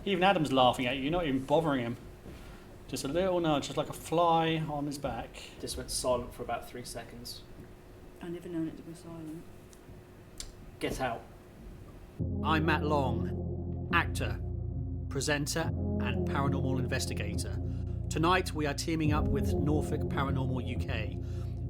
Even Adam's laughing at you. You're not even bothering him. Just a little nudge, just like a fly on his back. Just went silent for about 3 seconds. I never known it to go silent. Get out. I'm Matt Long, actor, presenter, and paranormal investigator. Tonight we are teaming up with Norfolk Paranormal UK.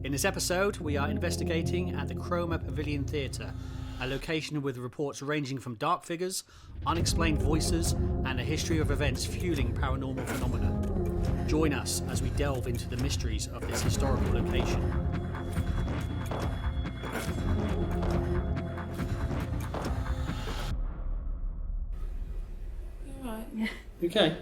In this episode, we are investigating at the Cromer Pavilion Theatre, a location with reports ranging from dark figures, unexplained voices, and a history of events fueling paranormal phenomena. Join us as we delve into the mysteries of this historical location. All right. Yeah. Okay.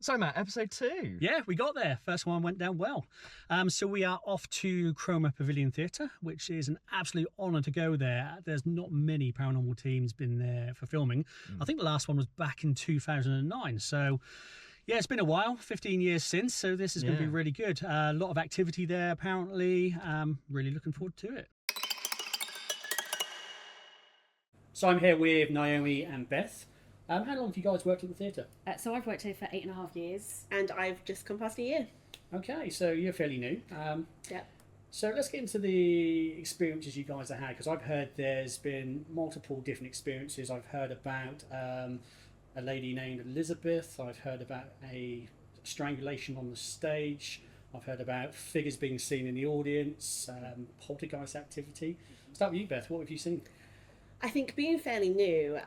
So Matt, episode 2. Yeah, we got there. First one went down well. So we are off to Cromer Pavilion Theatre, which is an absolute honour to go there. There's not many paranormal teams been there for filming. I think the last one was back in 2009. So yeah, it's been a while, 15 years since. So this is going to be really good. A lot of activity there, apparently. Really looking forward to it. So I'm here with Naomi and Beth. How long have you guys worked at the theatre? So I've worked here for 8.5 years. And I've just come past a year. Okay, so you're fairly new. Yep. So let's get into the experiences you guys have had, because I've heard there's been multiple different experiences. I've heard about a lady named Elizabeth. I've heard about a strangulation on the stage. I've heard about figures being seen in the audience, poltergeist activity. Start with you, Beth. What have you seen? I think being fairly new,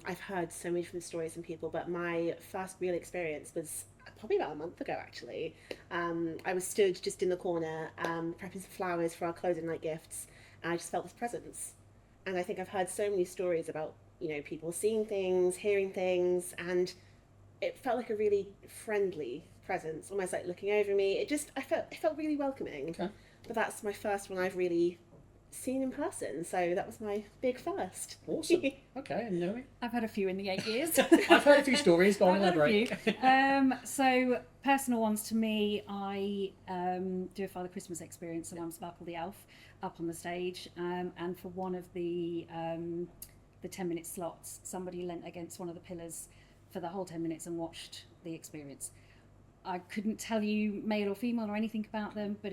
I've heard so many different stories from people, but my first real experience was probably about a month ago, actually. I was stood just in the corner, prepping some flowers for our closing night gifts, and I just felt this presence. And I think I've heard so many stories about, people seeing things, hearing things, and it felt like a really friendly presence, almost like looking over me. It felt really welcoming. Okay. But that's my first one I've really seen in person, so that was my big first. Awesome. Okay, and Naomi? I've had a few in the 8 years. I've heard a few stories. Go on, I've had a elaborate. few. So personal ones to me, I do a Father Christmas experience, and I'm Sparkle the Elf up on the stage, and for one of the 10-minute slots, somebody leant against one of the pillars for the whole 10 minutes and watched the experience. I couldn't tell you male or female or anything about them, but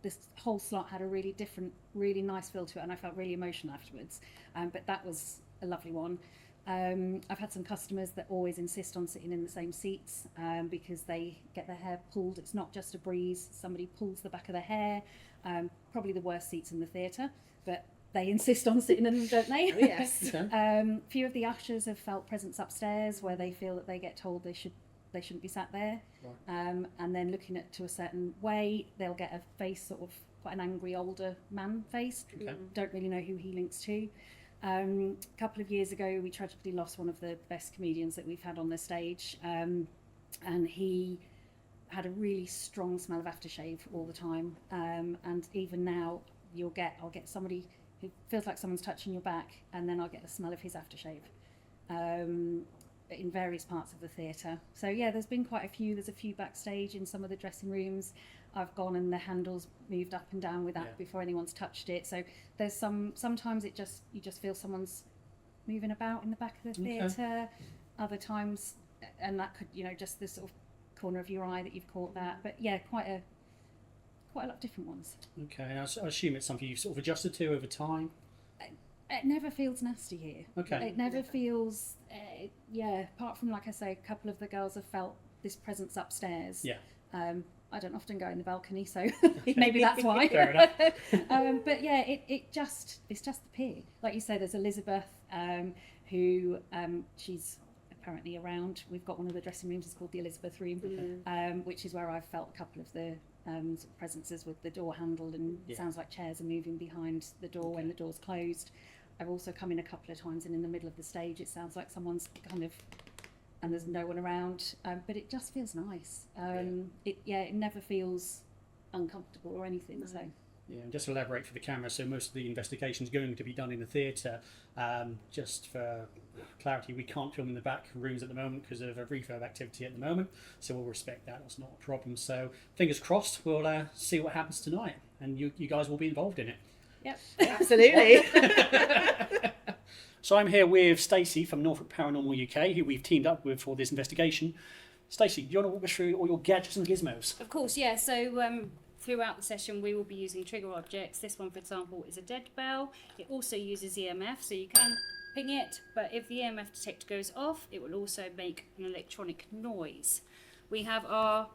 this whole slot had a really different, really nice feel to it, and I felt really emotional afterwards. But that was a lovely one. I've had some customers that always insist on sitting in the same seats because they get their hair pulled. It's not just a breeze. Somebody pulls the back of their hair. Probably the worst seats in the theatre, but they insist on sitting in them, don't they? Oh, yes. Okay. A few of the ushers have felt presence upstairs where they feel that they get told they shouldn't be sat there. Right. And then looking at to a certain way, they'll get a face, sort of quite an angry older man face. Okay. Don't really know who he links to. A couple of years ago, we tragically lost one of the best comedians that we've had on the stage, and he had a really strong smell of aftershave all the time. And even now, I'll get somebody who feels like someone's touching your back, and then I'll get the smell of his aftershave. In various parts of the theatre. So yeah, there's been quite a few. There's a few backstage in some of the dressing rooms. I've gone and the handles moved up and down with that before anyone's touched it. So there's sometimes you just feel someone's moving about in the back of the theatre. Other times, and that could, just this sort of corner of your eye that you've caught that. But yeah, quite a lot of different ones. Okay, I assume it's something you've sort of adjusted to over time. It never feels nasty here. Okay. It never feels, apart from, like I say, a couple of the girls have felt this presence upstairs. Yeah. I don't often go in the balcony, so maybe that's why. Fair enough. But yeah, it's just the peer. Like you say, there's Elizabeth, who she's apparently around. We've got one of the dressing rooms, it's called the Elizabeth room, which is where I've felt a couple of the sort of presences with the door handle, and it sounds like chairs are moving behind the door when the door's closed. I've also come in a couple of times, and in the middle of the stage, it sounds like someone's kind of, and there's no one around, but it just feels nice. It never feels uncomfortable or anything. So Yeah, and just to elaborate for the camera, so most of the investigation is going to be done in the theatre. Just for clarity, we can't film in the back rooms at the moment because of a refurb activity at the moment, so we'll respect that. That's not a problem. So fingers crossed, we'll see what happens tonight, and you guys will be involved in it. Yep. Absolutely. So I'm here with Stacy from Norfolk Paranormal UK, who we've teamed up with for this investigation. Stacy, do you want to walk us through all your gadgets and gizmos? Of course, yeah. So throughout the session, we will be using trigger objects. This one, for example, is a dead bell. It also uses EMF, so you can ping it, but if the EMF detector goes off, it will also make an electronic noise. We have our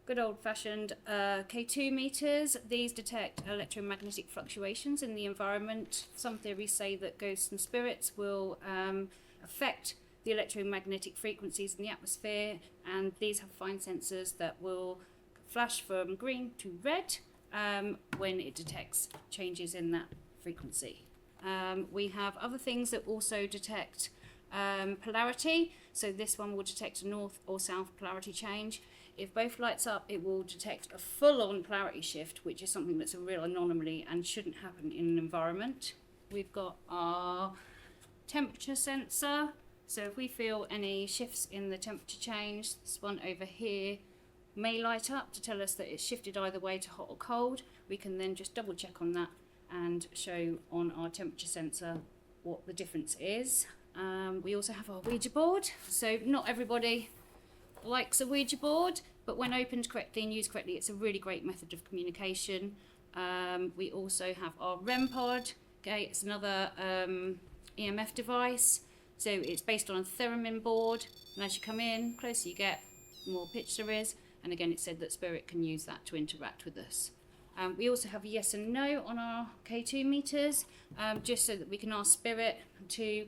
good old-fashioned K2 meters. These detect electromagnetic fluctuations in the environment. Some theories say that ghosts and spirits will affect the electromagnetic frequencies in the atmosphere, and these have fine sensors that will flash from green to red when it detects changes in that frequency. We have other things that also detect polarity. So this one will detect a north or south polarity change. If both lights up, it will detect a full-on polarity shift, which is something that's a real anomaly and shouldn't happen in an environment. We've got our temperature sensor. So if we feel any shifts in the temperature change, this one over here may light up to tell us that it's shifted either way to hot or cold. We can then just double check on that and show on our temperature sensor what the difference is. We also have our Ouija board. So not everybody likes a Ouija board, but when opened correctly and used correctly, it's a really great method of communication. We also have our REM pod. Okay, it's another EMF device. So it's based on a theremin board, and as you come in, closer you get, the more pitch there is. And again, it said that spirit can use that to interact with us. We also have yes and no on our K2 meters, just so that we can ask spirit to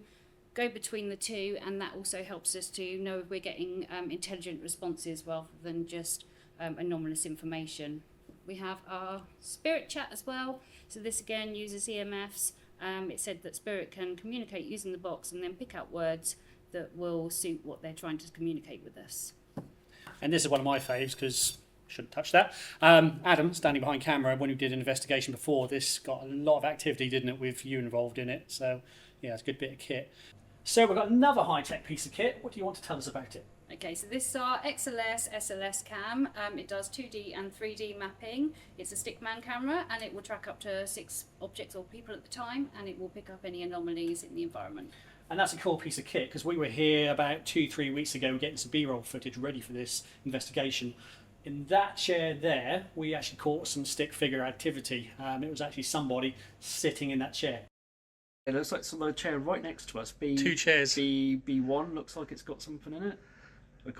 go between the two, and that also helps us to know if we're getting intelligent responses rather than just anomalous information. We have our spirit chat as well. So this again uses EMFs. It said that spirit can communicate using the box and then pick out words that will suit what they're trying to communicate with us. And this is one of my faves because shouldn't touch that. Adam, standing behind camera, when we did an investigation before, this got a lot of activity, didn't it, with you involved in it? So yeah, it's a good bit of kit. So we've got another high-tech piece of kit. What do you want to tell us about it? Okay, so this is our XLS SLS cam. It does 2D and 3D mapping. It's a stickman camera, and it will track up to 6 objects or people at the time, and it will pick up any anomalies in the environment. And that's a cool piece of kit because we were here about 2-3 weeks ago getting some B-roll footage ready for this investigation. In that chair there, we actually caught some stick figure activity. It was actually somebody sitting in that chair. It looks like some other chair right next to us. Two chairs. B1 looks like it's got something in it.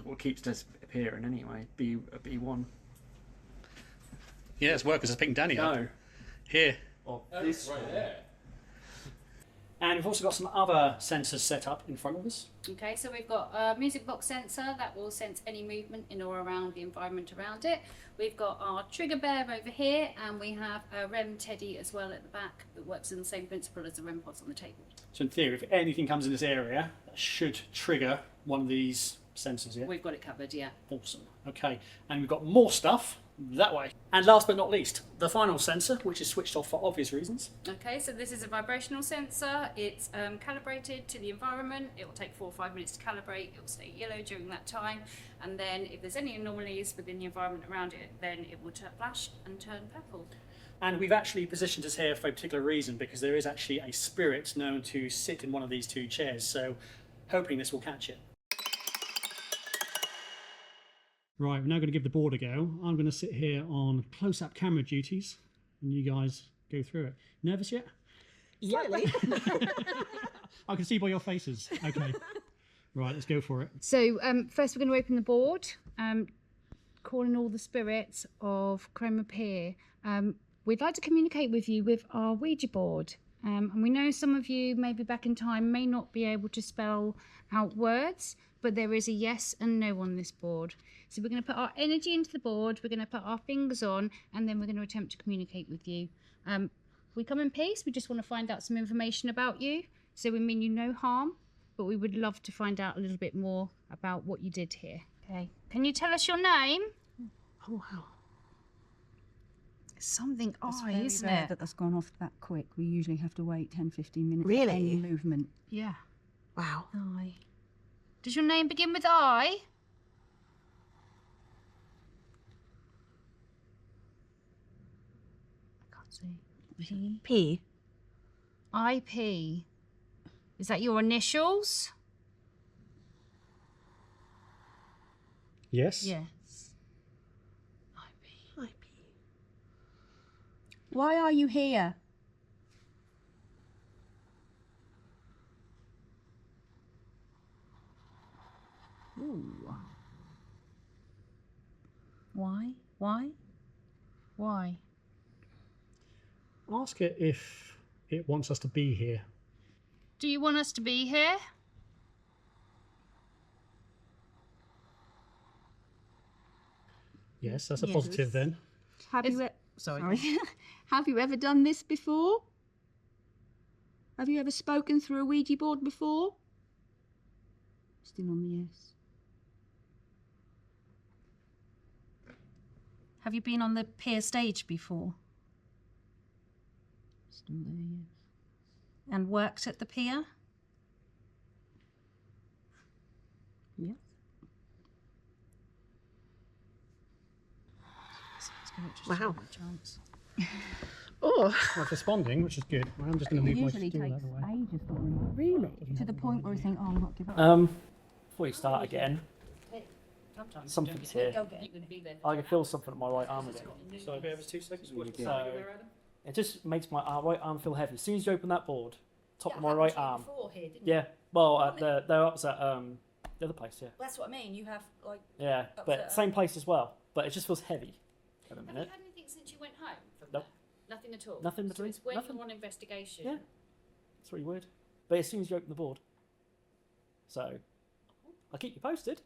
What keeps disappearing anyway. B1. Yeah, it's work because I picked Danny up. No. Here. Oh, this right there. And we've also got some other sensors set up in front of us. Okay, so we've got a music box sensor that will sense any movement in or around the environment around it. We've got our trigger bear over here, and we have a REM teddy as well at the back that works in the same principle as the REM pods on the table. So in theory, if anything comes in this area, that should trigger one of these sensors, yeah? We've got it covered, yeah. Awesome. Okay, and we've got more stuff that way. And last but not least, the final sensor, which is switched off for obvious reasons. Okay, so this is a vibrational sensor. It's calibrated to the environment. It will take 4 or 5 minutes to calibrate. It will stay yellow during that time. And then if there's any anomalies within the environment around it, then it will flash and turn purple. And we've actually positioned us here for a particular reason, because there is actually a spirit known to sit in one of these 2 chairs. So hoping this will catch it. Right, we're now going to give the board a go. I'm going to sit here on close-up camera duties, and you guys go through it. Nervous yet? Slightly. I can see by your faces. Okay. Right, let's go for it. So first we're going to open the board, calling all the spirits of Cromer Pier. We'd like to communicate with you with our Ouija board. And we know some of you, maybe back in time, may not be able to spell out words, but there is a yes and no on this board. So we're going to put our energy into the board, we're going to put our fingers on, and then we're going to attempt to communicate with you. We come in peace, we just want to find out some information about you. So we mean you no harm, but we would love to find out a little bit more about what you did here. Okay. Can you tell us your name? Oh, wow. It's something It's eye, very isn't rare it? that that's gone off that quick. We usually have to wait 10, 15 minutes Really? for any movement. Yeah. Wow. Eye. Does your name begin with I? I can't see. P. IP. Is that your initials? Yes. Yes. IP. IP. Why are you here? Ooh. Why? Why? Why? Ask it if it wants us to be here. Do you want us to be here? Yes, that's a Yes. positive then. Have Is- you Sorry. Have you ever done this before? Have you ever spoken through a Ouija board before? Still on the yes. Have you been on the pier stage before? Still there, yes. And worked at the pier? Yes. Let's give it just Wow. a chance. Oh. Well, it's responding, which is good. I'm just going to It move my usually stool out takes of the way. ages for them. Really? To the point where you think, oh, I'm not giving up. Before you start again, something's here. I can feel something on my right arm again. So, bear with us 2 seconds. So, it just makes my right arm feel heavy. As soon as you open that board, top of my right arm. Yeah. Well, at the opposite, the other place. Yeah. That's what I mean. You have, like... Yeah, but same place as well. But it just feels heavy. At the Have you minute. had anything since you went home from Nope. there? Nothing at all? Nothing So between- it's when nothing. you're on investigation? Yeah. It's really weird. But as soon as you open the board. So, I'll keep you posted.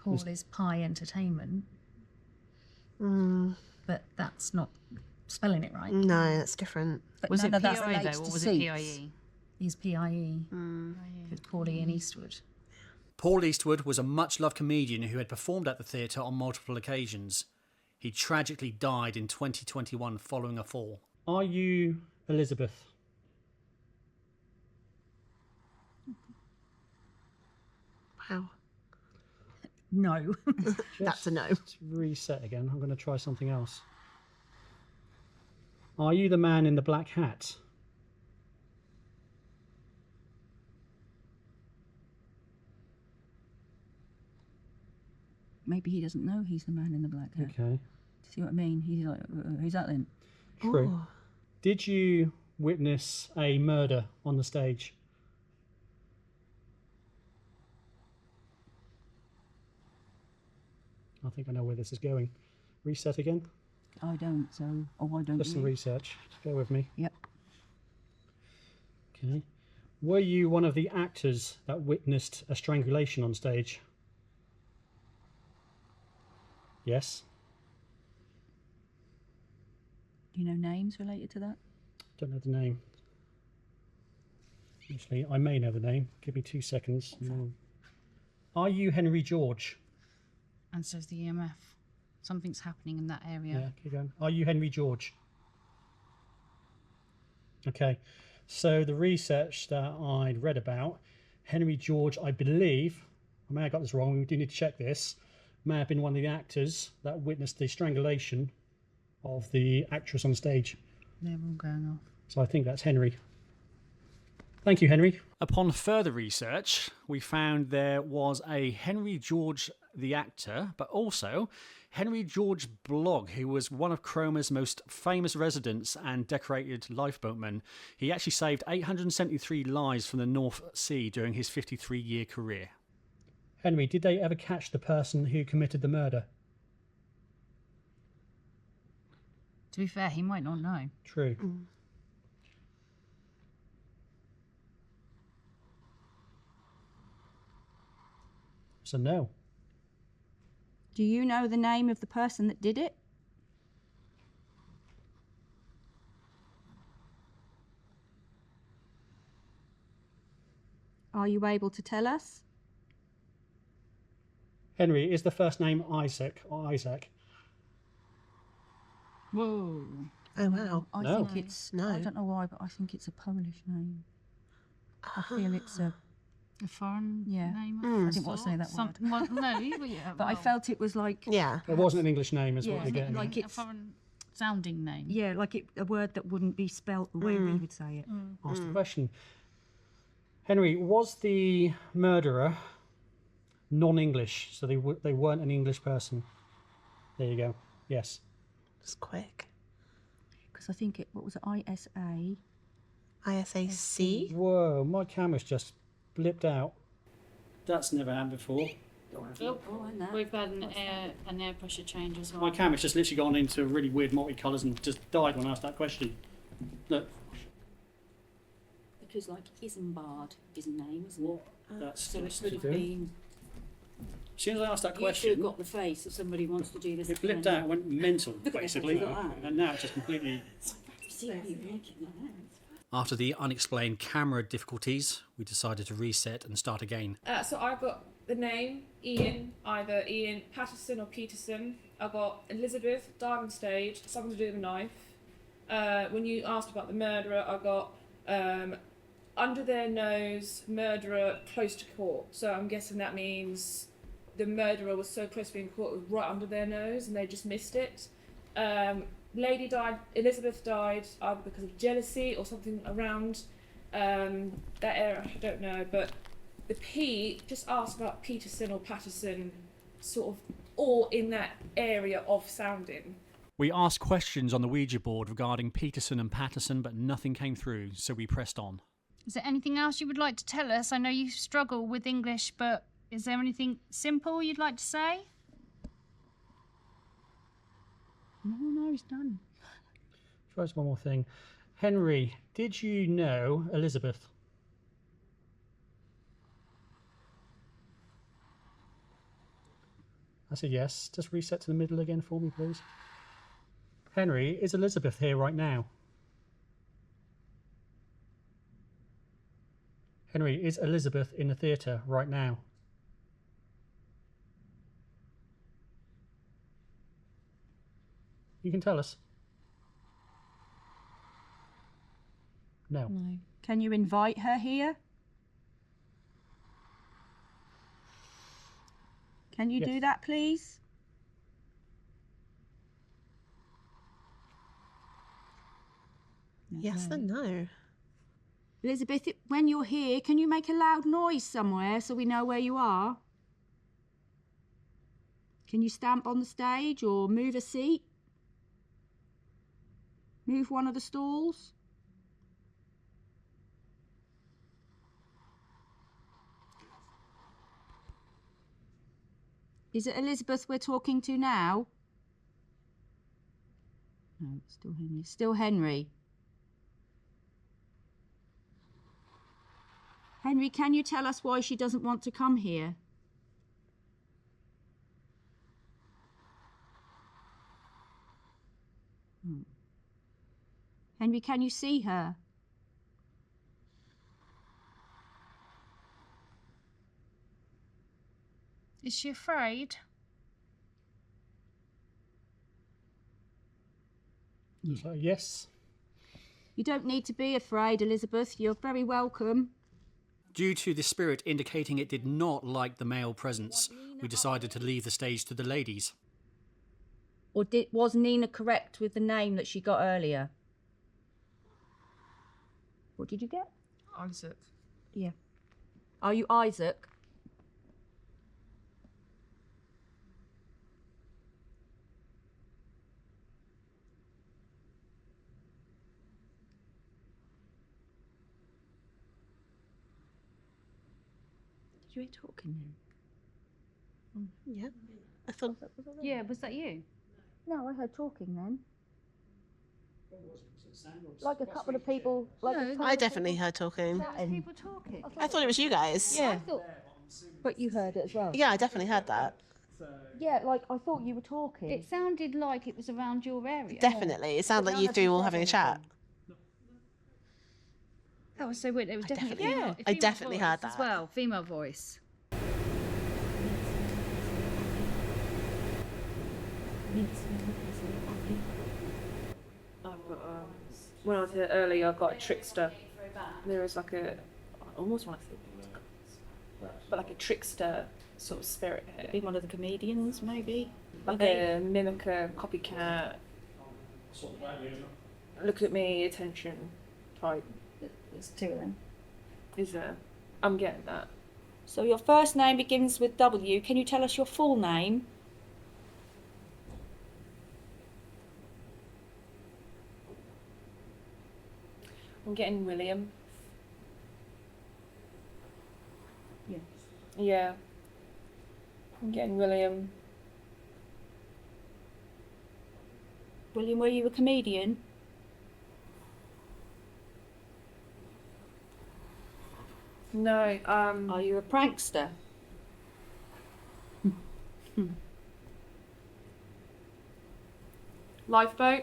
Paul is Pie Entertainment, but that's not spelling it right. No, that's different. But Was none it of that PI relates though, to or was seats. it PIE? He's PIE. With Paulie and Eastwood. Paul Eastwood was a much-loved comedian who had performed at the theatre on multiple occasions. He tragically died in 2021 following a fall. Are you Elizabeth? Wow. No. That's a no. Let's reset again. I'm going to try something else. Are you the man in the black hat? Maybe he doesn't know he's the man in the black hat. Okay, See what I mean? He's like, who's that then? true. Oh. Did you witness a murder on the stage? I think I know where this is going. Reset again. I don't, so... Oh, I don't Just some you? research. Just bear with me. Yep. Okay. Were you one of the actors that witnessed a strangulation on stage? Yes. Do you know names related to that? Don't know the name. Actually, I may know the name. Give me 2 seconds. Are you Henry George? And says the EMF. Something's happening in that area. Yeah, keep going. Are you Henry George? Okay. So the research that I'd read about, Henry George, I believe, I may have got this wrong, we do need to check this, may have been one of the actors that witnessed the strangulation of the actress on stage. They're all going off. So I think that's Henry. Thank you, Henry. Upon further research, we found there was a Henry George the actor, but also Henry George Blogg, who was one of Cromer's most famous residents and decorated lifeboatmen. He actually saved 873 lives from the North Sea during his 53-year career. Henry, did they ever catch the person who committed the murder? To be fair, he might not know. True. So no. Do you know the name of the person that did it? Are you able to tell us? Henry, is the first name Isaac or Isaac? Whoa. Oh wow. I No. think it's. No. I don't know why, but I think it's a Polish name. I feel it's a. A foreign Yeah. name? Mm. I didn't want to say that word. Well, no, yeah, But I felt it was like. Yeah. It wasn't an English name, is what Yeah, you're getting like at. a foreign sounding name. Yeah, like a word that wouldn't be spelt the way we would say it. Ask the question. Henry, was the murderer non-English? So they weren't an English person? There you go. Yes. It's quick. Because I think what was it, ISA? ISAC. Whoa, my camera's just blipped out. That's never happened before. We've had an air pressure change as well. My camera's just literally gone into really weird multicolours and just died when I asked that question. Look, Because like Isambard is a name, isn't it? that's So it just should have to do. been. As soon as I asked that You should have question, got the face if somebody wants to do this. it blipped out, went mental, Look at basically, that, look at that. and now it's just completely... See how you make it like that. After the unexplained camera difficulties, we decided to reset and start again. So I got the name Ian, either Ian Patterson or Peterson. I got Elizabeth, died on stage, something to do with a knife. When you asked about the murderer, I got under their nose, murderer close to court. So I'm guessing that means the murderer was so close to being caught, it was right under their nose and they just missed it. Lady died, Elizabeth died either because of jealousy or something around that area, I don't know, but the P just asked about Peterson or Patterson, sort of all in that area of sounding. We asked questions on the Ouija board regarding Peterson and Patterson, but nothing came through, so we pressed on. Is there anything else you would like to tell us? I know you struggle with English, but is there anything simple you'd like to say? No, it's done. Try one more thing. Henry, did you know Elizabeth? I said yes. Just reset to the middle again for me, please. Henry, is Elizabeth here right now? Henry, is Elizabeth in the theatre right now? You can tell us. No. No. Can you invite her here? Can you do that, please? Yes and no. Elizabeth, when you're here, can you make a loud noise somewhere so we know where you are? Can you stamp on the stage or move a seat? Move one of the stalls? Is it Elizabeth we're talking to now? No, it's still Henry. Still Henry. Henry, can you tell us why she doesn't want to come here? Henry, can you see her? Is she afraid? So, yes. You don't need to be afraid, Elizabeth. You're very welcome. Due to the spirit indicating it did not like the male presence, we decided to leave the stage to the ladies. Or was Nina correct with the name that she got earlier? What did you get? Isaac. Yeah. Are you Isaac? Did you hear talking then? Yeah. I thought. Yeah, was that you? No, I heard talking then. Like a couple of people. Like a couple I of definitely heard talking. chatting. People talking. I thought it was you guys. Yeah. But you heard it as well. Yeah, I definitely heard that. Yeah, like I thought you were talking. It sounded like it was around your area. Definitely. It sounded like you three were all having a chat. That was so weird. It was definitely definitely- female, I female definitely voice heard as that. well. Female voice. but when I was here earlier, I got a trickster. There was like I almost want to say, but like a trickster sort of spirit here. Be one of the comedians, maybe. Like a mimicker, copycat. Look at me, attention type. There's two of them. Is there? I'm getting that. So your first name begins with W. Can you tell us your full name? I'm getting William. Yes. Yeah. I'm getting William. William, were you a comedian? No, Are you a prankster? lifeboat.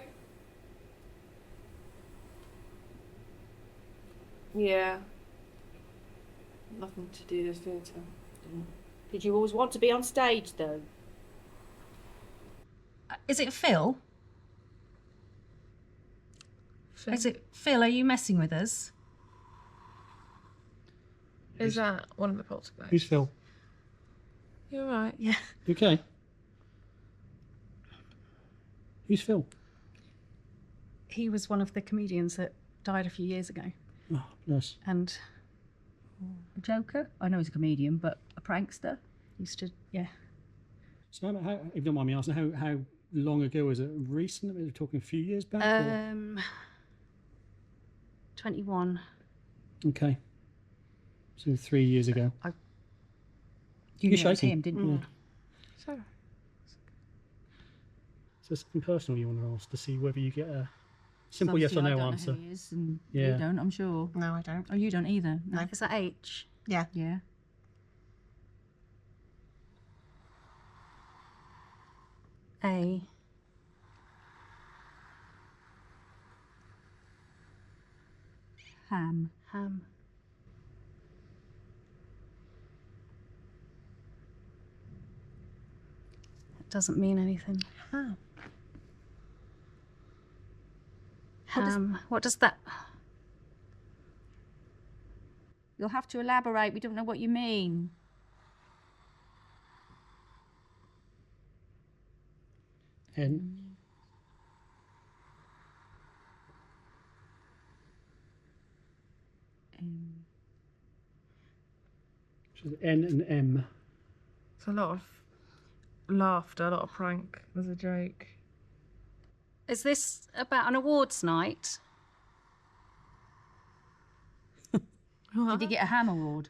Yeah. Nothing to do with theatre. Did you always want to be on stage, though? Is it Phil? Is it Phil? Are you messing with us? Is that one of the poltergeists? Who's Phil? You're right. Yeah. You okay? Who's Phil? He was one of the comedians that died a few years ago. Oh, bless. And A joker? I know he's a comedian, but a prankster? used to, yeah. So, how, if you don't mind me asking, how long ago was it? Recent? We're talking a few years back? or? 21. Okay. So 3 years ago. You You're knew it was shaking. him, didn't you? So, So something personal you want to ask to see whether you get a simple yes or no answer. I don't know who he is, and Yeah. you don't, I'm sure. No, I don't. Oh, you don't either? No. Is that H? Yeah. Yeah. A. Ham. Ham. It doesn't mean anything. Oh. Ham. What does that... You'll have to elaborate. We don't know what you mean. N. So N and M. it's a lot of laughter, a lot of prank. There's a joke. Is this about an awards night? Did you get a ham award?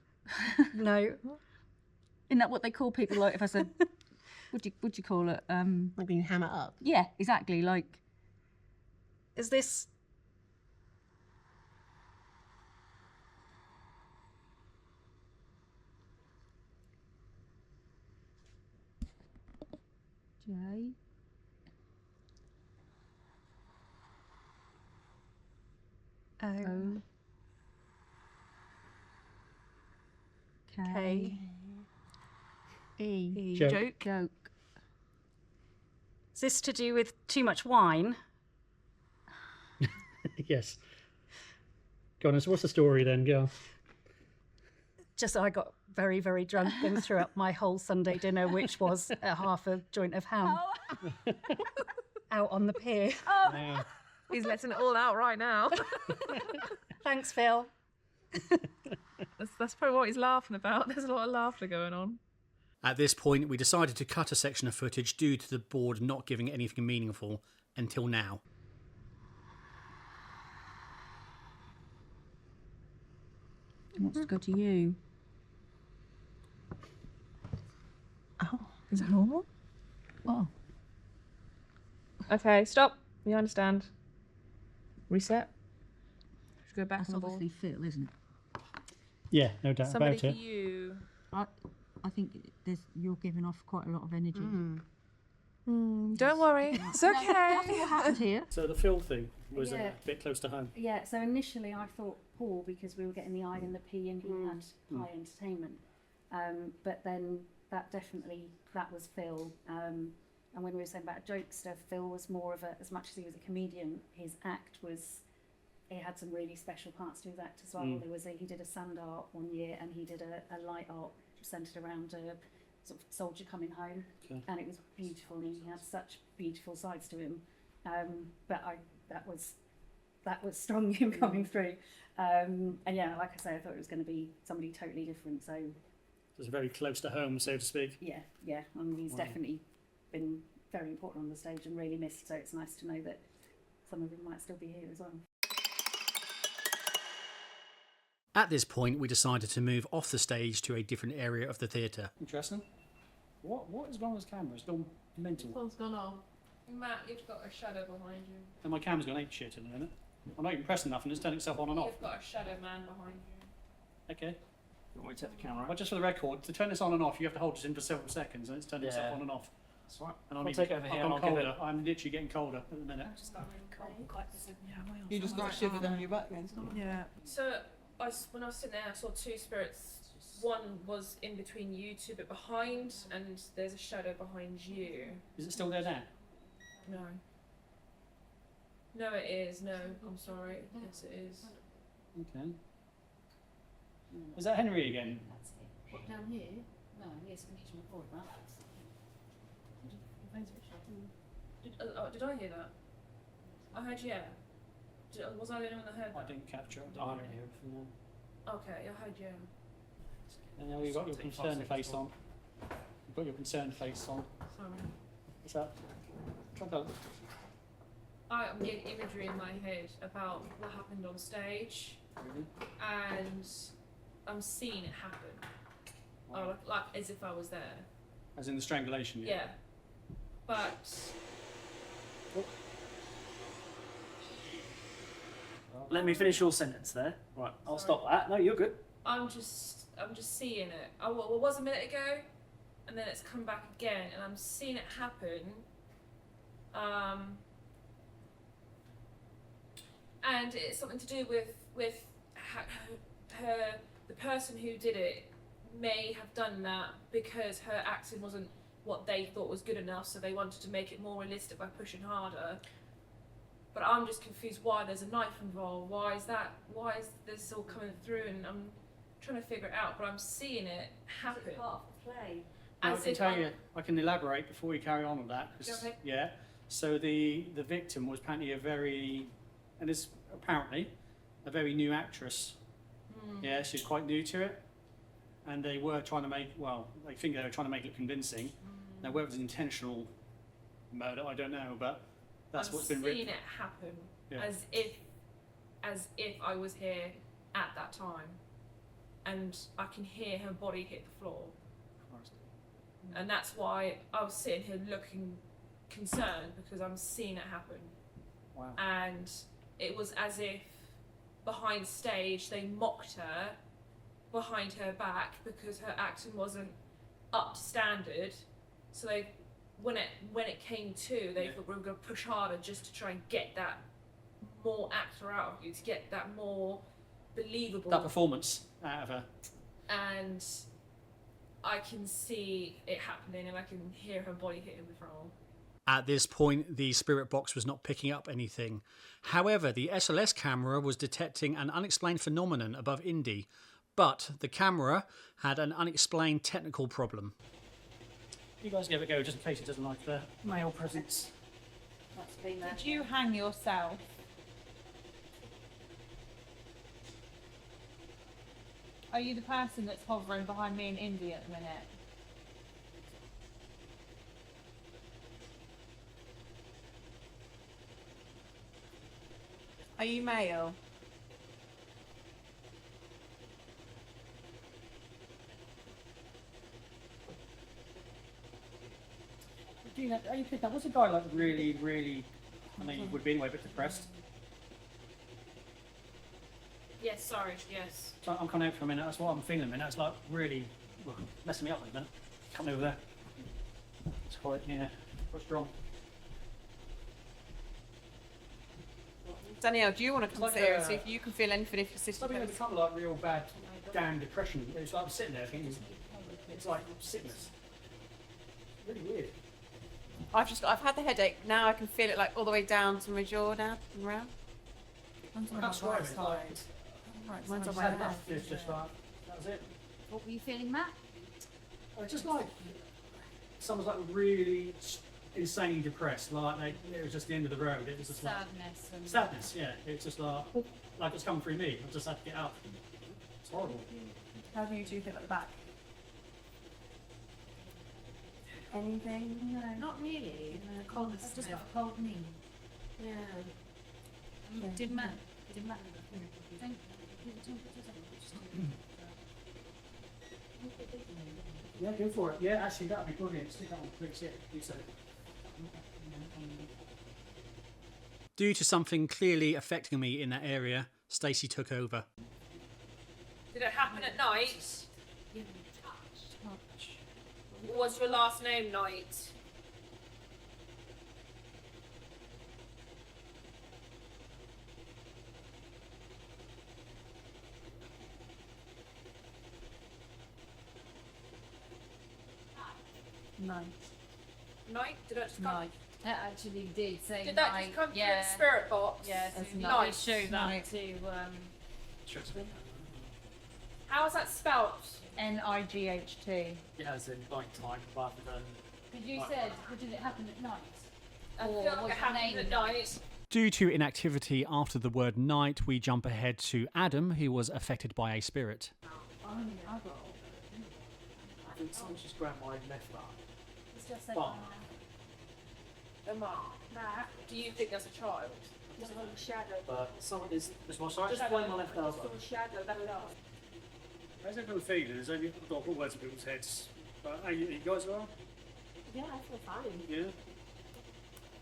No. Isn't that what they call people? Like, if I said, would you call it? Like when you hammer up. Yeah, exactly. Like, Is this... J. O. O. K. E. Joke. Joke. Is this to do with too much wine? Yes. Go on, so what's the story then? Go. Just I got very, very drunk and threw up my whole Sunday dinner, which was a half a joint of ham out on the pier. Yeah. He's letting it all out right now. Thanks, Phil. That's probably what he's laughing about. There's a lot of laughter going on. At this point, we decided to cut a section of footage due to the board not giving anything meaningful until now. Wants to go to you. Oh, is that normal? Oh. Okay, stop. We understand. Reset. Should go back That's on the board. obviously Phil, isn't it? Yeah, no doubt Somebody about for it. you. I think you're giving off quite a lot of energy. Don't worry. It's okay. Nothing happened here. So the Phil thing was Yeah. a bit close to home. Yeah, so initially I thought Paul because we were getting the I and the P and he had high entertainment. But then that was Phil. And when we were saying about a jokester, Phil was more of a, as much as he was a comedian, his act was, he had some really special parts to his act as well. He did a sand art one year, and he did a light art centered around a sort of soldier coming home, and it was beautiful. And he had such beautiful sides to him. But that was strong, him coming through. And yeah, like I say, I thought it was going to be somebody totally different. So it's very close to home, so to speak. Yeah. And he's definitely been very important on the stage and really missed. So it's nice to know that some of them might still be here as well. At this point, we decided to move off the stage to a different area of the theatre. Interesting. What is wrong with this camera? It's gone mental. Phone's gone off. Matt, you've got a shadow behind you. And my camera's gone ape shit in a minute. I'm not even pressing nothing, it's turning itself on and off. You've got a shadow man behind you. Okay. You want me to take the camera? Well, just for the record, to turn this on and off, you have to hold this in for several seconds, and it's turning itself on and off. That's right. And I'll take it over here. I'm colder. I'm literally getting colder at the minute. I've just got really cold. You just got a shiver down your back then. Yeah. So when I was sitting there, I saw two spirits. One was in between you two, but behind, and there's a shadow behind you. Is it still there now? No. No, it is. No, I'm sorry. Yes, it is. Okay. Is that Henry again? That's it. What, down here? No, yes, we need to record that. Did I hear that? I heard yeah. Was I the only one that heard that? I didn't capture it. I don't hear anything now. Okay, I heard yeah. And now you've got your concerned face on. You've got your concerned face on. Sorry. What's that? I'm getting imagery in my head about what happened on stage, and I'm seeing it happen. Wow. Like as if I was there. As in the strangulation? Yeah. But Let me finish your sentence there. Right, I'll stop that. No, you're good. I'm just seeing it. Well, it was a minute ago, and then it's come back again, and I'm seeing it happen. And it's something to do with the person who did it may have done that because her acting wasn't what they thought was good enough, so they wanted to make it more realistic by pushing harder. But I'm just confused why there's a knife involved. Why is this all coming through? And I'm trying to figure it out, but I'm seeing it happen. It's part of the play. I can elaborate before we carry on with that. Okay. Yeah. So the victim was apparently apparently a very new actress. Yeah, she's quite new to it. And they were trying to they think they were trying to make it convincing. Now, whether it was intentional murder, I don't know, but that's what's been written. I'm seeing it happen as if I was here at that time, and I can hear her body hit the floor. And that's why I was sitting here looking concerned, because I'm seeing it happen. Wow. And it was as if behind stage they mocked her behind her back because her acting wasn't up to standard. So when it came to, they thought we were going to push harder just to try and get that more actor out of you, to get that more believable. That performance out of her. And I can see it happening, and I can hear her body hitting the floor. At this point, the spirit box was not picking up anything. However, the SLS camera was detecting an unexplained phenomenon above Indy, but the camera had an unexplained technical problem. You guys give it a go, just in case it doesn't like the male presence. Did you hang yourself? Are you the person that's hovering behind me and Indy at the minute? Are you male? Was a guy like really, I mean, he would be anyway, but depressed? Yes, sorry, yes. So I'm coming out for a minute, that's what I'm feeling a minute. It's like really messing me up a minute. Come over there. It's quite, quite strong. Danielle, do you want to come there and see if you can feel anything if you're sitting there? It's kind of like real bad, damn depression. It's like I'm sitting there thinking, it's like sickness. Really weird. I've had the headache. Now I can feel it like all the way down to my jaw now and around. That's where it's like. Mine's on my Sad head. enough. It's just like, that was it. What were you feeling, Matt? Just like someone's like really insanely depressed. Like it was just the end of the road. It was just Sadness. like sadness. Yeah, it's just like it's coming through me. I just had to get up. It's horrible. How do you feel at the back? Anything? No, not really. Cold. I've just got a cold knee. Yeah. Did Matt? Thank Yeah, go for it. Yeah, actually, that'd be brilliant. Stick that on, please. Yeah, do so. Due to something clearly affecting me in that area, Stacy took over. Did it happen at night? What was your last name, Night? No. Night? Did it just come? It actually did say Did that night. just come Yeah. through the spirit box? Yeah, so That's we night. might show that Night. to How is that spelled? NIGHT. Yeah, as in like time rather than. Because you said, did it happen at night? I Or feel like was it the happened name at night. Due to inactivity after the word night, we jump ahead to Adam, who was affected by a spirit. I think someone's just grabbed my left arm. It's just But Matt, do you think that's a child? but someone is. Sorry, just blame my left arm. How's everyone feeling? There's only got all words in people's heads. But are you guys well? Yeah, I feel fine. Yeah.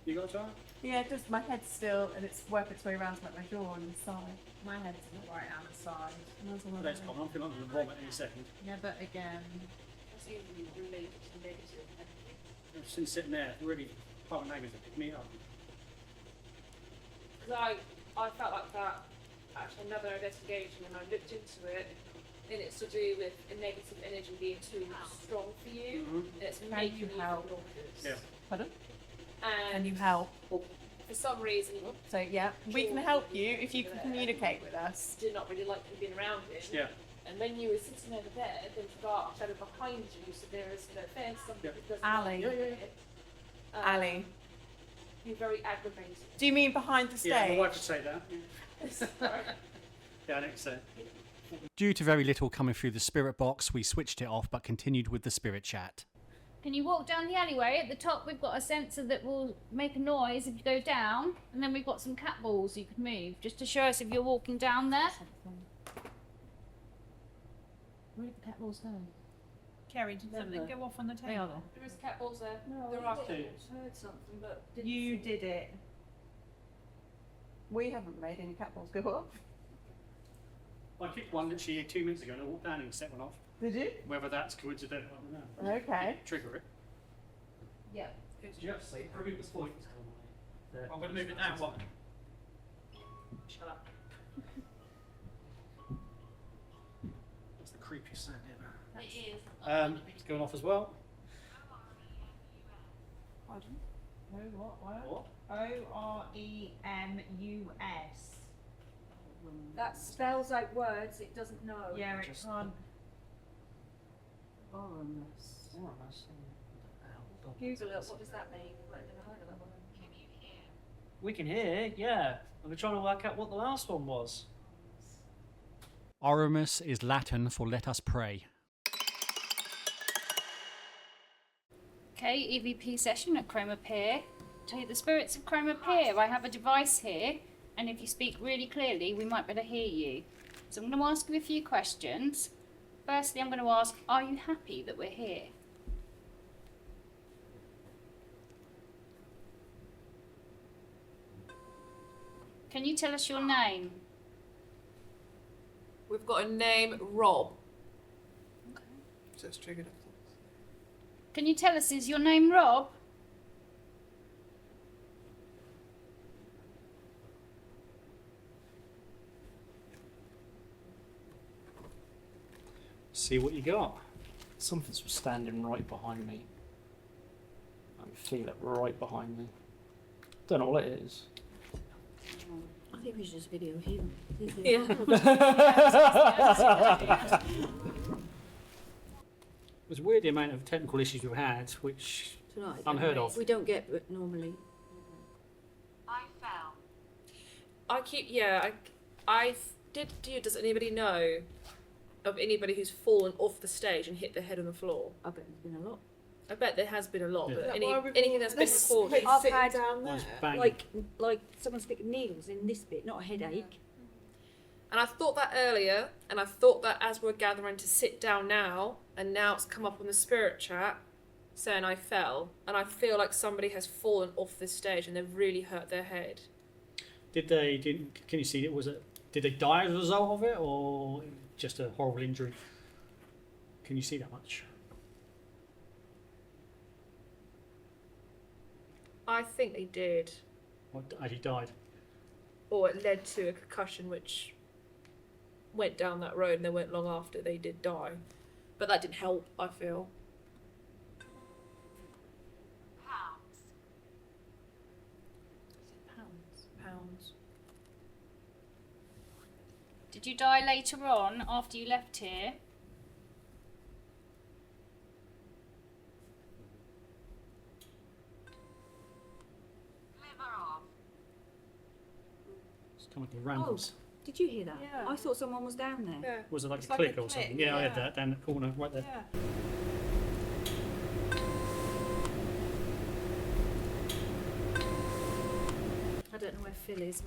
You guys well? Yeah, just my head's still, and it's worked its way around to like my jaw and the side. My head's on the right hand side. Mine's on the That's left. common. I'm feeling like I'm going to vomit any second. Yeah, but again, That's usually related to negative. I'm just been sitting there, really, part of my neighbours to pick me up. Because I felt like that at another investigation and I looked into it, and it's to do with a negative energy being too strong for you. Mm-hmm. And it's Can making you you help? nauseous. Yeah. Pardon? And Can you help? for some reason, So yeah, we can help you if you can communicate with us. did not really like you being around him. Yeah. And when you were sitting over there, there was a dark shadow behind you, so there is there's something Yeah. that doesn't Ali. like it. Ali. You're very aggravating. Do you mean behind the stage? Yeah, my wife would say that. Yeah, I think so. Due to very little coming through the spirit box, we switched it off but continued with the spirit chat. Can you walk down the alleyway? At the top, we've got a sensor that will make a noise if you go down, and then we've got some cat balls you could move just to show us if you're walking down there. Where did the cat balls go? Kerry, did something go off on the table? Where are they? There is cat balls there. No, there are cat two. balls. heard something, but You did it. We haven't made any cat balls go off. I kicked one literally 2 minutes ago and I walked down and set one off. Did you? Whether that's coincidental, I don't know. Okay. Trigger it. yeah. Did you have to say previous points? I'm going to move it down. What? Shut up. That's the creepiest sound ever. It is. It's going off as well. Pardon? Oh, what? What? OREMUS. That spells out words it doesn't know. Yeah, it can't. Google it. What does that mean? I've never heard of that one. We can hear, yeah. And we're trying to work out what the last one was. Oramus is Latin for let us pray. Okay, EVP session at Cromer Pier. Tell you the spirits of Cromer Pier. I have a device here, and if you speak really clearly, we might be able to hear you. So I'm going to ask you a few questions. Firstly, I'm going to ask, are you happy that we're here? Can you tell us your name? We've got a name, Rob. So it's triggered. Can you tell us, is your name Rob? See what you got. Something's standing right behind me. I'm feel it right behind me. Don't know what it is. I think we should just video him. Yeah. It was weird the amount of technical issues we've had, which Tonight, unheard of. we don't get normally. Does anybody know of anybody who's fallen off the stage and hit their head on the floor? I bet there's been a lot. I bet there has been a lot, Yeah. but Is that why we've anything that's been recorded. I've sitting had down there. One's banging. like someone sticking needles in this bit, not a headache. And I thought that earlier, and I thought that as we're gathering to sit down now, and now it's come up on the spirit chat saying I fell, and I feel like somebody has fallen off this stage and they've really hurt their head. Can you see it? Did they die as a result of it, or just a horrible injury? Can you see that much? I think they did. Or actually died? Or it led to a concussion which went down that road, and they went long after they did die. But that didn't help, I feel. Pounds. Did you die later on after you left here? It's kind of like a randoms. Did you hear that? Yeah. I thought someone was down there. Yeah. Was it like It's a like click a or something? click, Yeah, I yeah. had that down the corner right there. Yeah. I don't know where Phil is.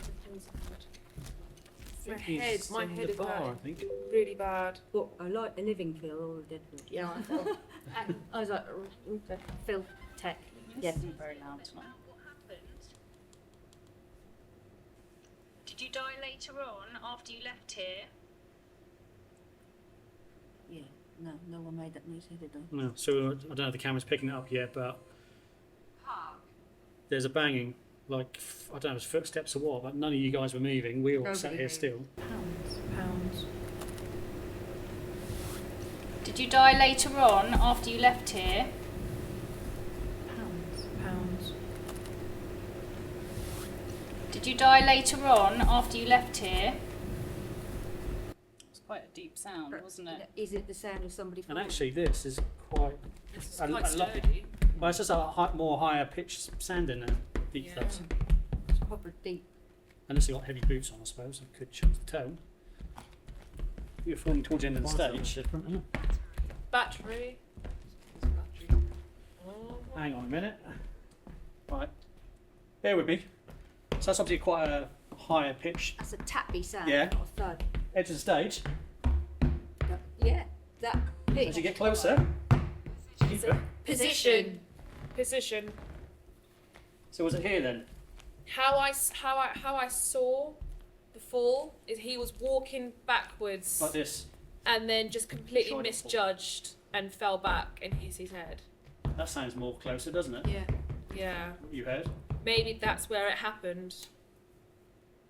My head in is the bar, I hurting think. really bad. But I like the living Phil or the dead Phil. Yeah, I felt. I was like, Phil Tech. Yes. It's very loud tonight. Did you die later on after you left here? Yeah. No one made that noise here, did they? No, so I don't know if the camera's picking it up yet, but there's a banging, like, I don't know if it's footsteps or what, but none of you guys were moving. We all sat here still. Pounds. Did you die later on after you left here? Pounds. Did you die later on after you left here? It's quite a deep sound, wasn't it? Is it the sound of somebody And falling? actually, this is quite It's a quite lot. sturdy. Well, it's just a more higher pitched sound in there, deep Yeah. thuds. It's proper deep. Unless you got heavy boots on, I suppose, it could change the tone. You're falling towards the end of the stage. Different, isn't it? Battery. Hang on a minute. Right. Bear with me. So that's obviously quite a higher pitch That's a tappy sound, Yeah. not a thud. edge of the stage. Yeah, that pitch. As you get closer, deeper. Position. So was it here then? How I saw the fall is he was walking backwards Like this? and then just completely Sure. misjudged and fell back and hit his head. That sounds more closer, doesn't it? Yeah. Yeah. What you heard? Maybe that's where it happened.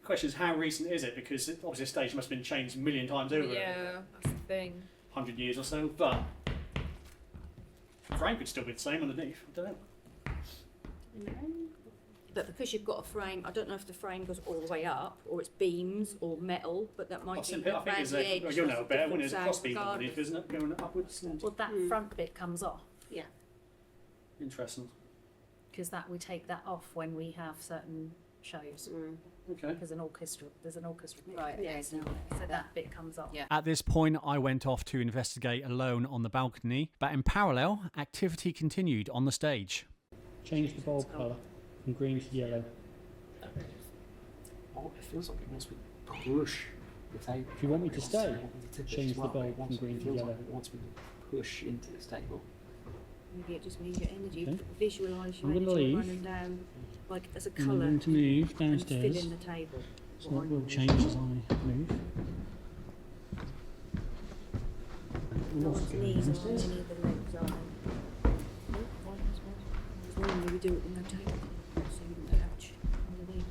The question is, how recent is it? Because obviously the stage must have been changed a million times over. Yeah, that's the thing. 100 years or so, but the frame could still be the same underneath. I don't know. But because you've got a frame, I don't know if the frame goes all the way up, or it's beams, or metal, but that might be I think it's around the edge. well, you'll know that's a better when different there's a sound cross beam regardless. underneath, isn't it? Going upwards. Well, that front bit comes off Yeah. Interesting. because that we take that off when we have certain shows. Okay. There's an orchestra. Right, yeah, So that bit comes off. Yeah. At this point, I went off to investigate alone on the balcony, but in parallel, activity continued on the stage. Change the bulb colour from green to yellow. Oh, it feels like it wants me to push the table. If you want me to stay, I want it to change the well, bulb it wants- from green it to feels yellow. Like it wants me to push into this table. Maybe it just means your energy. Okay. Visualise your I'm gonna energy leave. running down, like as a I'm colour, going to move and downstairs, fill in the table. so that will change as I move. No one's knees are underneath the legs, are they? Normally we do it in the table, so you don't touch underneath.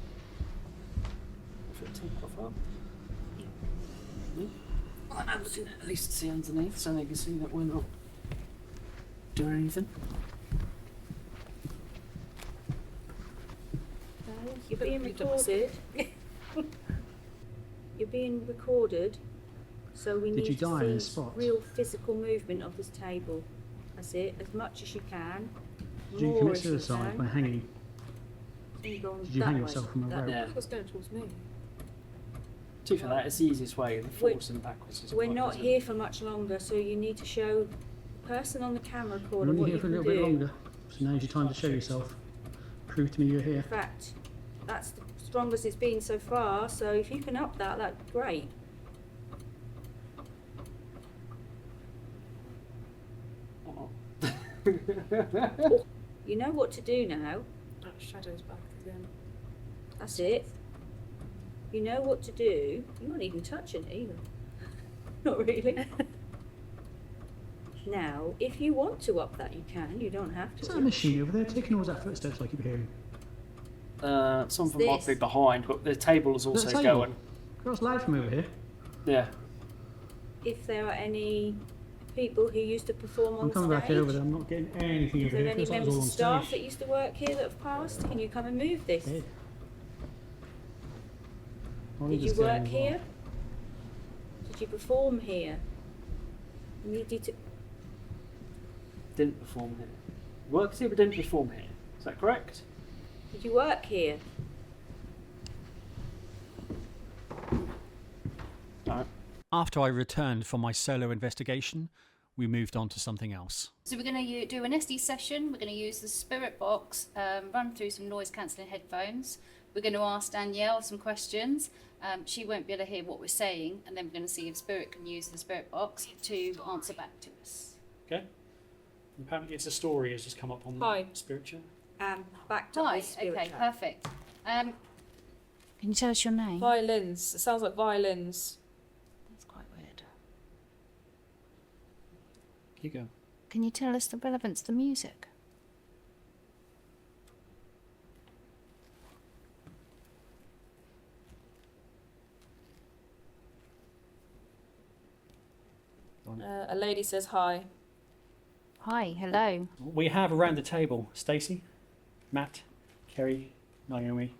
If it take off up. Well, I'm looking at least see underneath so they can see that we're not doing anything. You're being recorded. You're being recorded, so we Did need you die on to the see spot? real physical movement of this table. That's it, as much as you can. Did you More commit if you suicide can. by hanging? So you go on Did you that hang way, yourself from a that rope? way. Yeah. What's going towards me? To be fair, that is the easiest way. The forcing backwards is We're quite not easy. here for much longer, so you need to show the person on the camera We're recorder only what here you for a can little do. bit longer, so now's your time to show yourself. Prove to me you're here. In fact, that's the strongest it's been so far, so if you can up that, that'd be great. You know what to do now. Oh, shadows back again. That's it. You know what to do. You're not even touching it either. Not really. Now, if you want to up that, you can. You don't have to. Is that a machine over there taking all that footsteps I keep hearing? Some of them might This. be behind, but the table is also table? going. Girls live from over here. Yeah. If there are any people who used to perform on I'm coming stage, back over there. I'm not getting anything if over there are here. any Feels like it members was of all staff on that stage. used to work here that have passed, can you come and move this? Dead. Did you work here? Did you perform here? You needed to. Didn't perform here. Worked here but didn't perform here. Is that correct? Did you work here? No. After I returned from my solo investigation, we moved on to something else. So we're going to do an SD session. We're going to use the spirit box, run through some noise cancelling headphones. We're going to ask Danielle some questions. She won't be able to hear what we're saying, and then we're going to see if Spirit can use the spirit box to answer back to us. Okay. Apparently it's a story has just come up on Hi. the spiritual. Back to Hi, the spirit okay, chat. perfect. Can you tell us your name? Violins. It sounds like violins. That's quite weird. You go. Can you tell us the relevance of the music? A lady says hi. Hi, hello. We have around the table Stacy, Matt, Kerry, Naomi,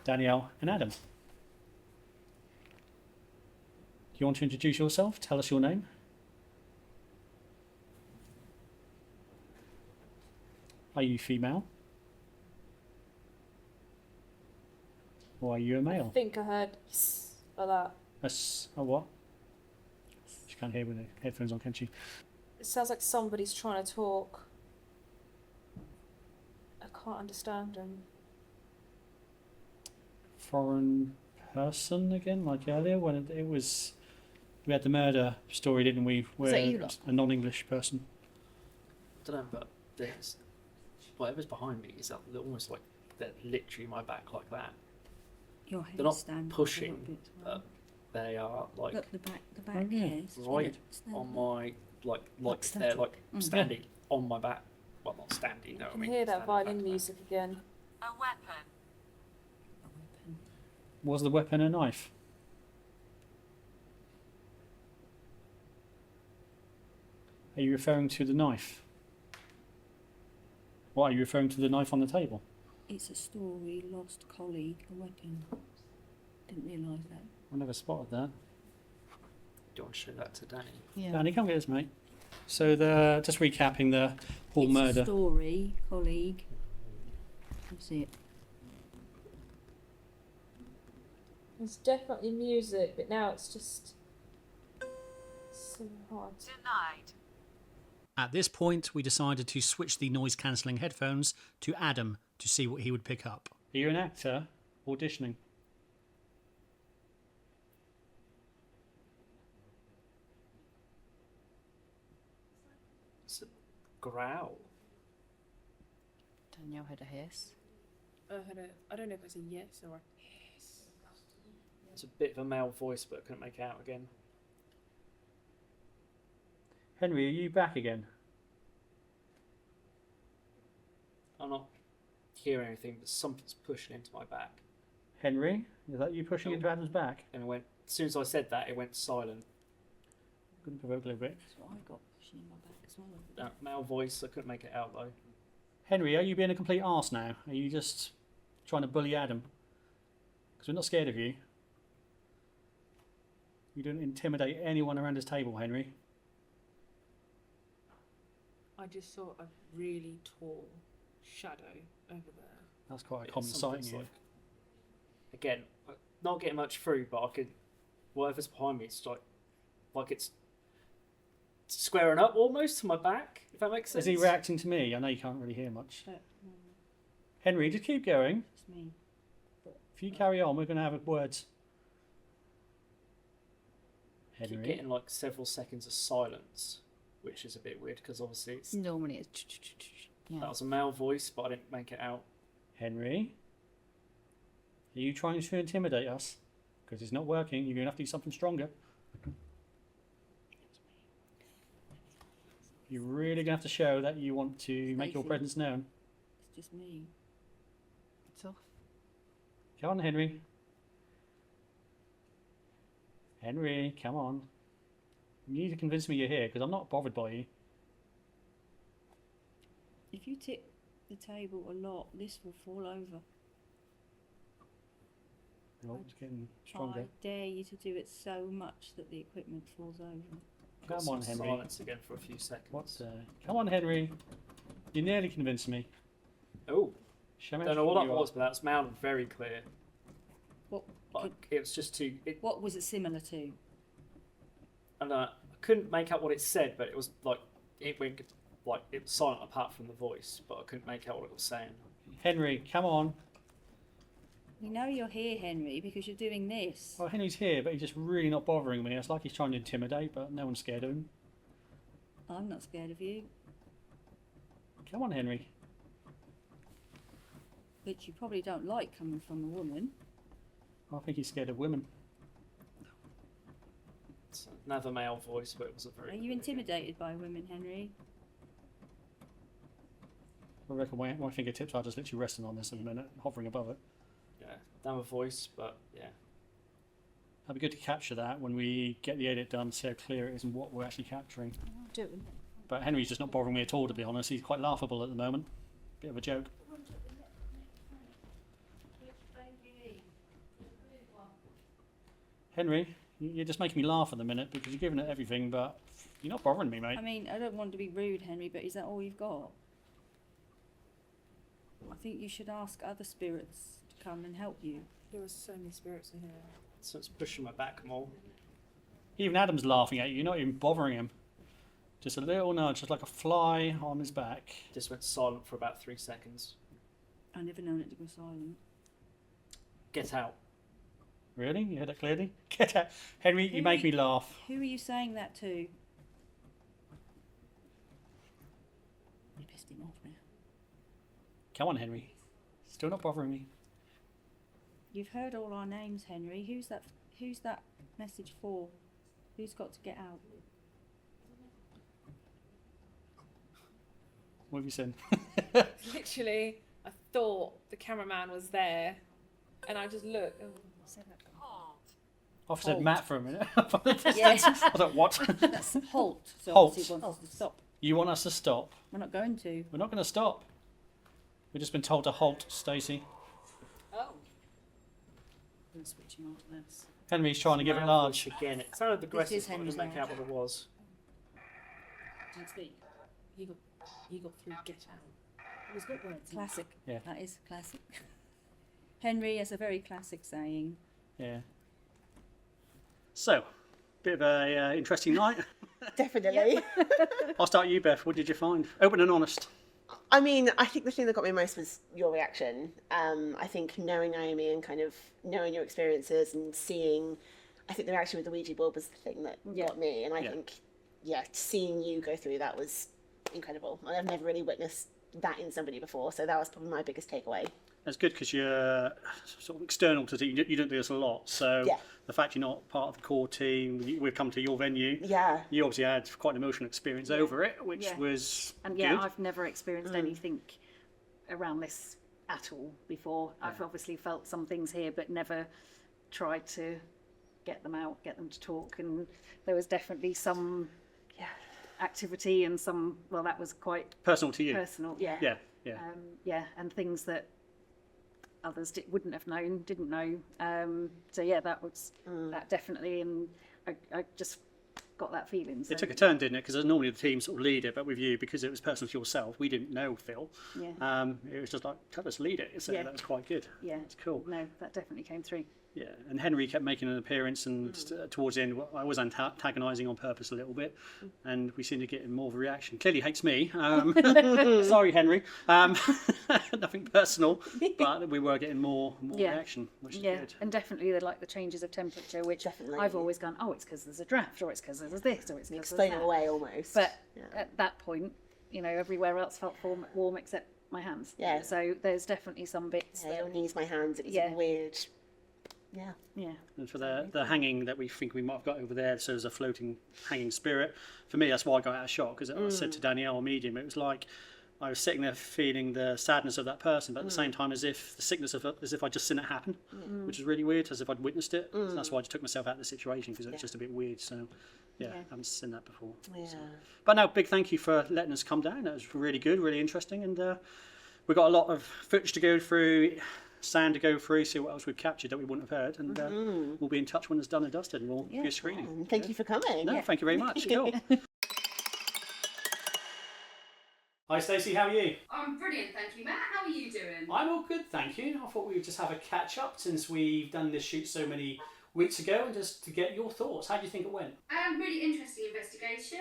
Danielle, and Adam. Do you want to introduce yourself? Tell us your name. Are you female? Or are you a I male? think I heard yes like that. A what? She can't hear with the headphones on, can she? It sounds like somebody's trying to talk. I can't understand them. Foreign person again, like earlier when it was. We had the murder story, didn't we? Where that you lot? a non-English person. I don't know, but there's whatever's behind me is almost like they're literally my back like that. Your head They're not stand pushing, a little bit. but they are like Look, the back Oh, yeah. hairs. right Stand on up. my like they're statue. like standing on my back. Well, not standing. You know I what I can mean? hear that Standing violin back. music again. A weapon. Was the weapon a knife? Are you referring to the knife? What, are you referring to the knife on the table? It's a story, lost colleague, a weapon. Didn't realise that. I never spotted that. Do you want to show that to Danny? Yeah. Danny, come get us, mate. So just recapping the whole It's murder. a story, colleague. That's it. There's definitely music, but now it's just so hard. At this point, we decided to switch the noise cancelling headphones to Adam to see what he would pick up. Are you an actor auditioning? It's a growl. Danielle had a hiss. I don't know if it's a yes or a yes. It's a bit of a male voice, but I couldn't make it out again. Henry, are you back again? I'm not hearing anything, but something's pushing into my back. Henry, is that you pushing into Adam's back? And it went. As soon as I said that, it went silent. Couldn't provoke a little bit. That's what I got pushing in my back as well. Male voice. I couldn't make it out though. Henry, are you being a complete arse now? Are you just trying to bully Adam? Because we're not scared of you. You don't intimidate anyone around this table, Henry. I just saw a really tall shadow over there. That's quite a common sight in you. Again, not getting much through, but I could. Whatever's behind me, it's like it's squaring up almost to my back. If that makes sense. Is he reacting to me? I know you can't really hear much. Henry, just keep going. It's me. If you carry on, we're going to have words. Henry. Keep getting like several seconds of silence, which is a bit weird because obviously it's normally it's. Yeah. That was a male voice, but I didn't make it out. Henry, are you trying to intimidate us? Because it's not working. You're going to have to do something stronger. You're really going to have to show that you want to make your presence known. It's just me. It's off. Come on, Henry. Henry, come on. You need to convince me you're here, because I'm not bothered by you. If you tip the table a lot, this will fall over. Oh, it's getting stronger. I dare you to do it so much that the equipment falls over. Come on, Henry. Silence again for a few seconds. What? Come on, Henry. You nearly convinced me. Oh. Show me Don't know what that was, but that sounded very clear. What? It was just too. What was it similar to? And I couldn't make out what it said, but it was like it went like it was silent apart from the voice, but I couldn't make out what it was saying. Henry, come on. We know you're here, Henry, because you're doing this. Well, Henry's here, but he's just really not bothering me. It's like he's trying to intimidate, but no one's scared of him. I'm not scared of you. Come on, Henry. Which you probably don't like coming from a woman. I think he's scared of women. It's another male voice, but it was a very. Are you intimidated by women, Henry? I reckon my fingertips are just literally resting on this at the minute, hovering above it. Yeah, another voice, but yeah. That'd be good to capture that when we get the edit done, see how clear it is and what we're actually capturing. Do it. But Henry's just not bothering me at all, to be honest. He's quite laughable at the moment. Bit of a joke. Henry, you're just making me laugh at the minute because you're giving it everything, but you're not bothering me, mate. I mean, I don't want to be rude, Henry, but is that all you've got? I think you should ask other spirits to come and help you. There are so many spirits in here. So it's pushing my back more. Even Adam's laughing at you. You're not even bothering him. Just a little nudge, just like a fly on his back. Just went silent for about 3 seconds. I've never known it to go silent. Get out. Really? You heard that clearly? Get out. Henry, you make me laugh. Who are you saying that to? You pissed him off now. Come on, Henry. Still not bothering me. You've heard all our names, Henry. Who's that message for? Who's got to get out? What have you said? Literally, I thought the cameraman was there, and I just looked. I've said Halt. Matt for a minute. Yes. I thought, what? That's halt. So Halt. obviously he wants us to stop. You want us to stop? We're not going to. We're not going to stop. We've just been told to halt, Stacy. Oh. We're switching on to this. Henry's trying to give it large. Again, it sounded aggressive, is but I Henry's didn't make out mouth. what it was. Did it speak? You got through get out. It was good words. Classic. Yeah. That is classic. Henry has a very classic saying. Yeah. So, bit of a interesting night. Definitely. I'll start you, Beth. What did you find? Open and honest. I mean, I think the thing that got me most was your reaction. I think knowing Naomi and kind of knowing your experiences and seeing, I think the reaction with the Ouija board was the thing that got me. And I think, seeing you go through that was incredible. I've never really witnessed that in somebody before, so that was probably my biggest takeaway. That's good because you're sort of external to it. You don't do this a lot. So the fact you're not part of the core team, we've come to your venue. Yeah. You obviously had quite an emotional experience over it, which was And good. I've never experienced anything around this at all before. I've obviously felt some things here, but never tried to get them out, get them to talk. And there was definitely some activity and some, that was quite personal to you. Personal, Yeah. and things that others wouldn't have known, didn't know. So yeah, that was that definitely, and I just got that feeling. So. It took a turn, didn't it? Because normally the team sort of lead it, but with you, because it was personal to yourself, we didn't know Phil. Yeah. It was just like, tell us, lead it. So that was quite good. Yeah. It's cool. No, that definitely came through. Yeah, and Henry kept making an appearance, and towards the end, I was antagonising on purpose a little bit, and we seemed to get more of a reaction. Clearly hates me. Sorry, Henry. Nothing personal, but we were getting more reaction, which is good. And definitely they like the changes of temperature, which I've always gone, oh, it's because there's a draft, or it's because there's this, or it's because explain it away almost. But at that point, you know, everywhere else felt warm except my hands. Yeah. So there's definitely some bits. Yeah, your knees, my hands. It was weird. Yeah. Yeah. And for the hanging that we think we might have got over there, so there's a floating hanging spirit. For me, that's why I got out of shock, because I said to Danielle on medium, it was like I was sitting there feeling the sadness of that person, but at the same time as if the sickness of it, as if I'd just seen it happen, which is really weird, as if I'd witnessed it. So that's why I just took myself out of the situation, because it's just a bit weird. So I haven't seen that before. Yeah. So. But no, big thank you for letting us come down. That was really good, really interesting, and we've got a lot of footage to go through. Sound to go through, see what else we've captured that we wouldn't have heard, and we'll be in touch when it's done and dusted, and we'll give you a screening. Thank you for coming. No, thank you very much. Cool. Hi Stacy, how are you? I'm brilliant, thank you, Matt. How are you doing? I'm all good, thank you. I thought we would just have a catch up since we've done this shoot so many weeks ago, and just to get your thoughts. How do you think it went? Really interesting investigation.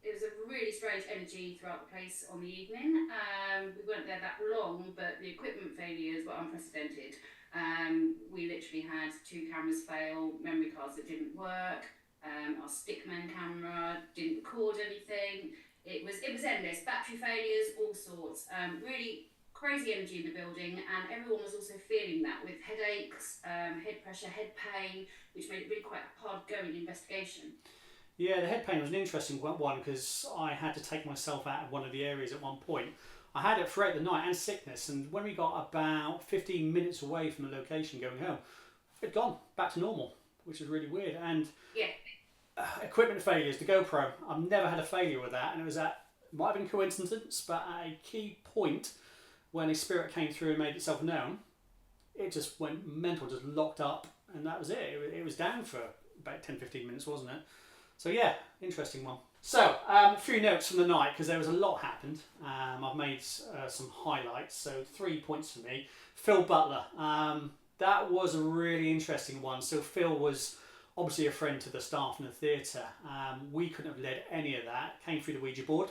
It was a really strange energy throughout the place on the evening. We weren't there that long, but the equipment failures were unprecedented. We literally had 2 cameras fail, memory cards that didn't work, our stickman camera didn't record anything. It was endless, battery failures, all sorts. Really crazy energy in the building, and everyone was also feeling that, with headaches, head pressure, head pain, which made it really quite a hard going investigation. Yeah, the head pain was an interesting one, because I had to take myself out of one of the areas at one point. I had it throughout the night, and sickness, and when we got about 15 minutes away from the location going home, it'd gone back to normal, which was really weird. And equipment failures, the GoPro, I've never had a failure with that, and it was might have been coincidence, but at a key point when a spirit came through and made itself known, it just went mental, just locked up, and that was it. It was down for about 10-15 minutes, wasn't it? So yeah, interesting one. So, a few notes from the night, because there was a lot happened. I've made some highlights, so 3 points for me. Phil Butler, that was a really interesting one. So Phil was obviously a friend to the staff in the theatre. We couldn't have led any of that. Came through the Ouija board.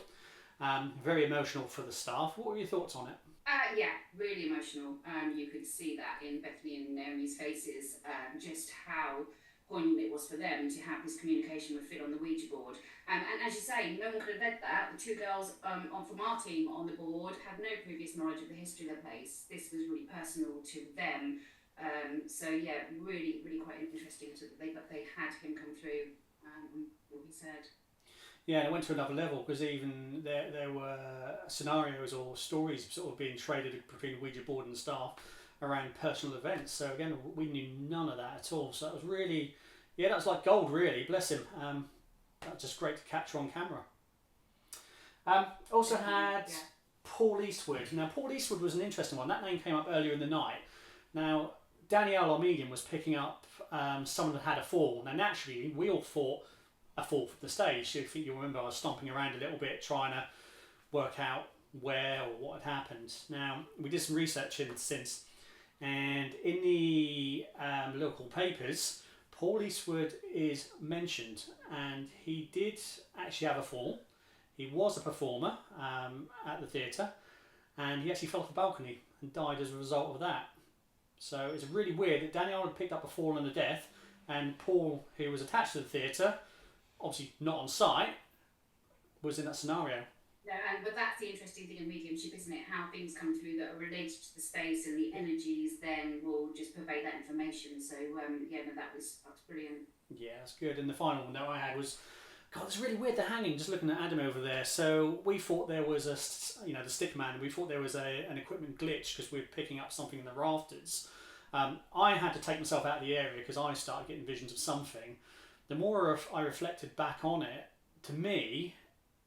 Very emotional for the staff. What were your thoughts on it? Yeah, really emotional. You could see that in Bethany and Naomi's faces, just how poignant it was for them to have this communication with Phil on the Ouija board. And as you say, no one could have led that. The 2 girls from our team on the board had no previous knowledge of the history of the place. This was really personal to them. So yeah, really, really quite interesting that they had him come through what he said. Yeah, and it went to another level, because even there were scenarios or stories sort of being traded between Ouija board and staff around personal events. So again, we knew none of that at all. So that was really, that was like gold, really. Bless him. That was just great to capture on camera. Also had Paul Eastwood. Now, Paul Eastwood was an interesting one. That name came up earlier in the night. Now, Danielle, our medium, was picking up someone that had a fall. Now, naturally, we all thought a fall from the stage. If you remember, I was stomping around a little bit trying to work out where or what had happened. Now, we did some research since, and in the local papers, Paul Eastwood is mentioned, and he did actually have a fall. He was a performer at the theatre, and he actually fell off a balcony and died as a result of that. So it's really weird that Danielle had picked up a fall and a death, and Paul, who was attached to the theatre, obviously not on site, was in that scenario. No, but that's the interesting thing in mediumship, isn't it? How things come through that are related to the space, and the energies then will just pervade that information. So that's brilliant. Yeah, that's good. And the final note I had was, God, it's really weird, the hanging, just looking at Adam over there. So we thought there was the stick man, we thought there was an equipment glitch because we were picking up something in the rafters. I had to take myself out of the area because I started getting visions of something. The more I reflected back on it, to me,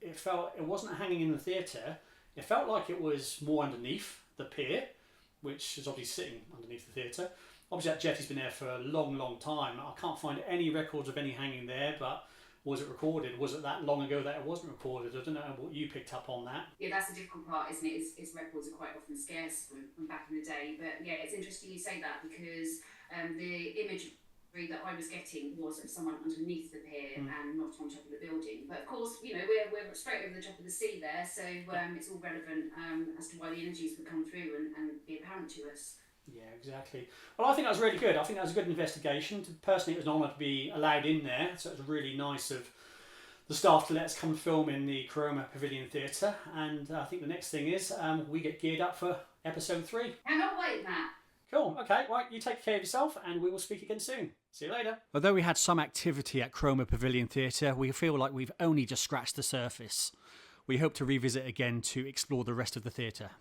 it wasn't hanging in the theatre. It felt like it was more underneath the pier. which is obviously sitting underneath the theatre. Obviously that jetty's been there for a long, long time. I can't find any records of any hanging there, but was it recorded? Was it that long ago that it wasn't recorded? I don't know what you picked up on that. Yeah, that's the difficult part, isn't it? Is records are quite often scarce from back in the day. But yeah, it's interesting you say that, because the imagery that I was getting was of someone underneath the pier and not on top of the building. But of course, you know, we're straight over the top of the sea there, so it's all relevant as to why the energies would come through and be apparent to us. Yeah, exactly. Well, I think that was really good. I think that was a good investigation. Personally, it was an honour to be allowed in there, so it was really nice of the staff to let us come film in the Cromer Pavilion Theatre. And I think the next thing is we get geared up for episode 3. Cannot wait, Matt. Cool. Okay, right, you take care of yourself and we will speak again soon. See you later. Although we had some activity at Cromer Pavilion Theatre, we feel like we've only just scratched the surface. We hope to revisit again to explore the rest of the theatre.